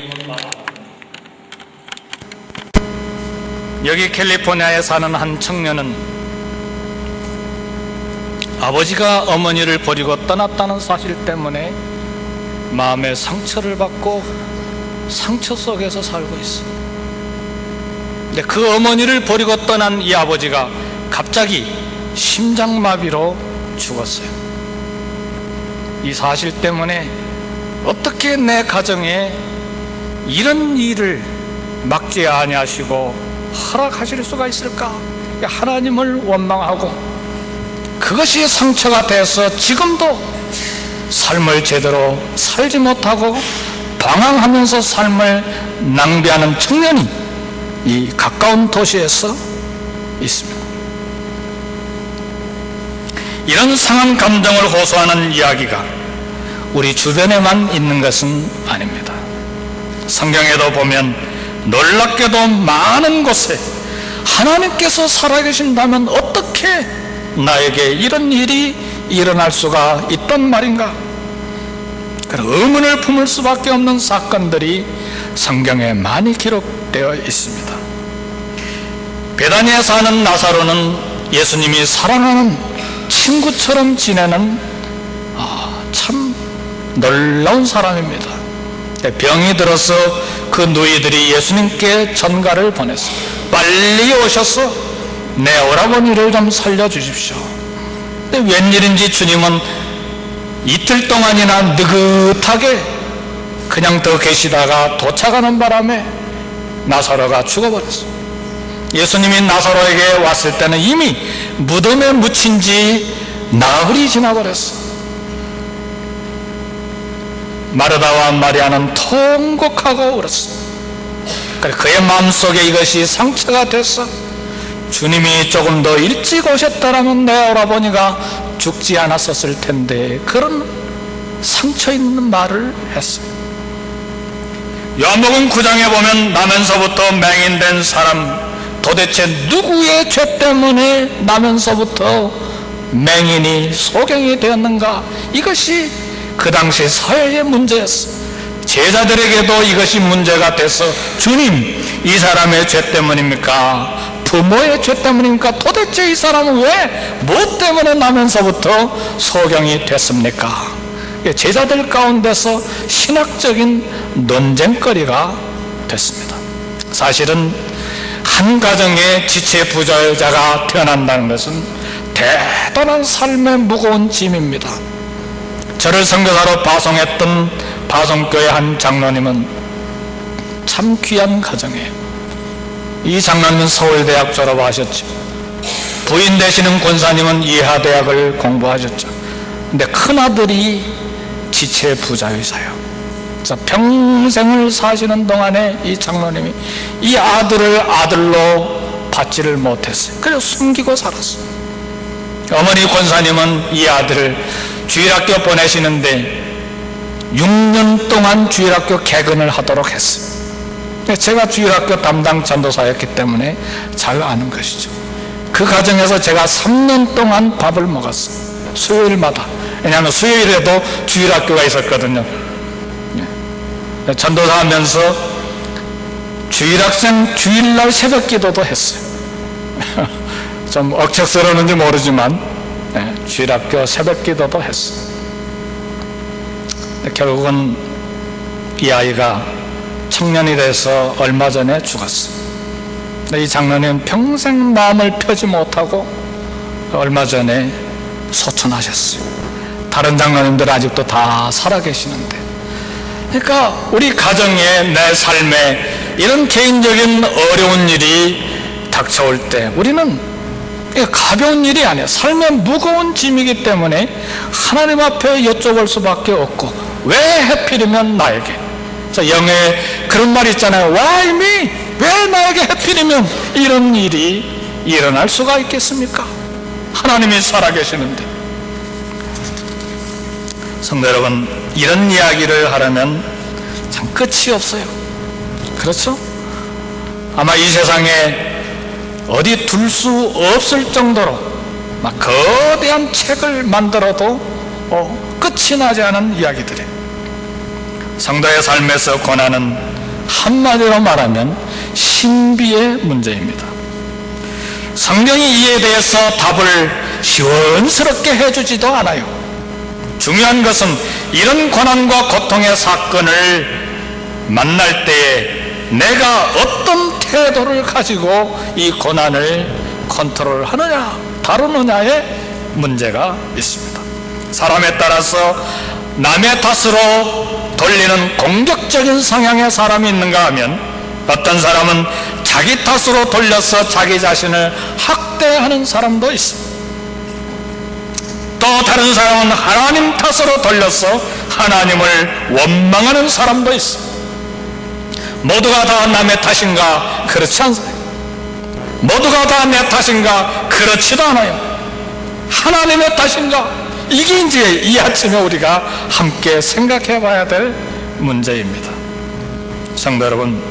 이름은 마다. 여기 캘리포니아에 사는 한 청년은 아버지가 어머니를 버리고 떠났다는 사실 때문에 마음의 상처를 받고 상처 속에서 살고 있습니다. 근데 그 어머니를 버리고 떠난 이 아버지가 갑자기 심장마비로 죽었어요. 이 사실 때문에 어떻게 내 가정에 이런 일을 막지 아니하시고 허락하실 수가 있을까? 하나님을 원망하고 그것이 상처가 돼서 지금도 삶을 제대로 살지 못하고 방황하면서 삶을 낭비하는 청년이 이 가까운 도시에서 있습니다. 이런 상한 감정을 호소하는 이야기가 우리 주변에만 있는 것은 아닙니다. 성경에도 보면 놀랍게도 많은 곳에 하나님께서 살아계신다면 어떻게 나에게 이런 일이 일어날 수가 있단 말인가? 그런 의문을 품을 수밖에 없는 사건들이 성경에 많이 기록되어 있습니다. 베다니에 사는 나사로는 예수님이 사랑하는 친구처럼 지내는 참 놀라운 사람입니다. 병이 들어서 그 누이들이 예수님께 전가를 보냈어요. 빨리 오셔서 내 오라버니를 좀 살려주십시오. 근데 웬일인지 주님은 이틀 동안이나 느긋하게 그냥 더 계시다가 도착하는 바람에 나사로가 죽어버렸어요. 예수님이 나사로에게 왔을 때는 이미 무덤에 묻힌 지 나흘이 지나버렸어요. 마르다와 마리아는 통곡하고 울었어요. 그의 마음속에 이것이 상처가 됐어. 주님이 조금 더 일찍 오셨다라면 내 오라버니가 죽지 않았었을 텐데, 그런 상처 있는 말을 했어요. 요한복음 9장에 보면 나면서부터 맹인된 사람, 도대체 누구의 죄 때문에 나면서부터 맹인이 소경이 되었는가? 이것이 그 당시 사회의 문제였어. 제자들에게도 이것이 문제가 돼서 주님, 이 사람의 죄 때문입니까? 부모의 죄 때문입니까? 도대체 이 사람은 왜, 뭐 때문에 나면서부터 소경이 됐습니까? 제자들 가운데서 신학적인 논쟁거리가 됐습니다. 사실은 한 가정에 지체 부자여자가 태어난다는 것은 대단한 삶의 무거운 짐입니다. 저를 선교사로 파송했던 파송교회 한 장로님은 참 귀한 가정이에요. 이 장로님은 서울대학 졸업하셨죠. 부인 되시는 권사님은 이하대학을 공부하셨죠. 근데 큰아들이 지체 부자의사예요. 평생을 사시는 동안에 이 장로님이 이 아들을 아들로 받지를 못했어요. 그래서 숨기고 살았어요. 어머니 권사님은 이 아들을 주일학교 보내시는데 6년 동안 주일학교 개근을 하도록 했어요. 제가 주일학교 담당 전도사였기 때문에 잘 아는 것이죠. 그 과정에서 제가 3년 동안 밥을 먹었어요. 수요일마다. 왜냐하면 수요일에도 주일학교가 있었거든요. 전도사 하면서 주일학생 주일날 새벽 기도도 했어요. 좀 억척스러운지 모르지만 주일학교 새벽 기도도 했어요. 결국은 이 아이가 청년이 돼서 얼마 전에 죽었어요. 이 장로님 평생 마음을 펴지 못하고 얼마 전에 소천하셨어요. 다른 장로님들 아직도 다 살아계시는데, 그러니까 우리 가정에, 내 삶에 이런 개인적인 어려운 일이 닥쳐올 때 우리는 가벼운 일이 아니에요. 삶의 무거운 짐이기 때문에 하나님 앞에 여쭤볼 수밖에 없고, 왜 하필이면 나에게? 영에 그런 말 있잖아요. Why me? 왜 나에게 하필이면 이런 일이 일어날 수가 있겠습니까? 하나님이 살아계시는데. 성도 여러분, 이런 이야기를 하려면 참 끝이 없어요. 그렇죠? 아마 이 세상에 어디 둘 수 없을 정도로 막 거대한 책을 만들어도 끝이 나지 않은 이야기들이에요. 성도의 삶에서 고난은 한마디로 말하면 신비의 문제입니다. 성경이 이에 대해서 답을 시원스럽게 해주지도 않아요. 중요한 것은 이런 고난과 고통의 사건을 만날 때에 내가 어떤 태도를 가지고 이 고난을 컨트롤하느냐, 다루느냐의 문제가 있습니다. 사람에 따라서 남의 탓으로 돌리는 공격적인 성향의 사람이 있는가 하면, 어떤 사람은 자기 탓으로 돌려서 자기 자신을 학대하는 사람도 있습니다. 또 다른 사람은 하나님 탓으로 돌려서 하나님을 원망하는 사람도 있습니다. 모두가 다 남의 탓인가? 그렇지 않습니다. 모두가 다 내 탓인가? 그렇지도 않아요. 하나님의 탓인가? 이게 이제 이 아침에 우리가 함께 생각해 봐야 될 문제입니다. 성도 여러분,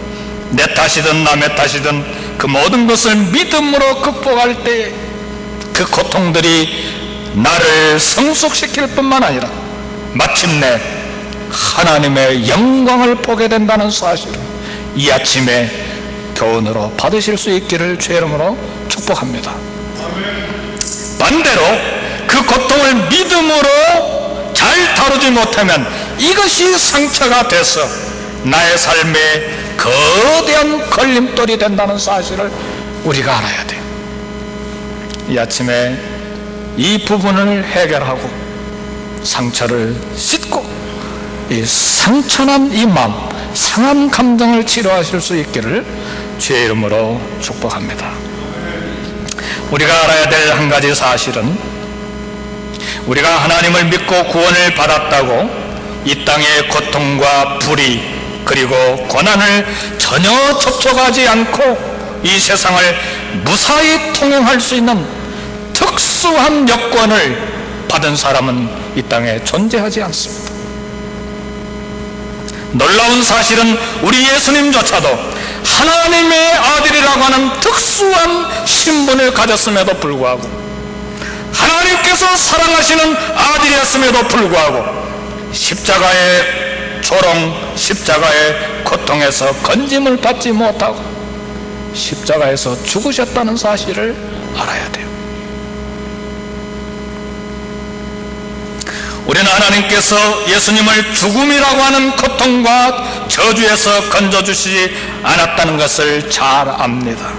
내 탓이든 남의 탓이든 그 모든 것을 믿음으로 극복할 때 그 고통들이 나를 성숙시킬 뿐만 아니라 마침내 하나님의 영광을 보게 된다는 사실을 이 아침에 교훈으로 받으실 수 있기를 주의 이름으로 축복합니다. 반대로 그 고통을 믿음으로 잘 다루지 못하면 이것이 상처가 돼서 나의 삶에 거대한 걸림돌이 된다는 사실을 우리가 알아야 돼요. 이 아침에 이 부분을 해결하고 상처를 씻고 이 상처난 이 마음, 상한 감정을 치료하실 수 있기를 주의 이름으로 축복합니다. 우리가 알아야 될 한 가지 사실은, 우리가 하나님을 믿고 구원을 받았다고 이 땅의 고통과 불의 그리고 고난을 전혀 접촉하지 않고 이 세상을 무사히 통행할 수 있는 특수한 여건을 받은 사람은 이 땅에 존재하지 않습니다. 놀라운 사실은 우리 예수님조차도 하나님의 아들이라고 하는 특수한 신분을 가졌음에도 불구하고, 하나님께서 사랑하시는 아들이었음에도 불구하고 십자가의 조롱, 십자가의 고통에서 건짐을 받지 못하고 십자가에서 죽으셨다는 사실을 알아야 돼요. 우리는 하나님께서 예수님을 죽음이라고 하는 고통과 저주에서 건져주시지 않았다는 것을 잘 압니다.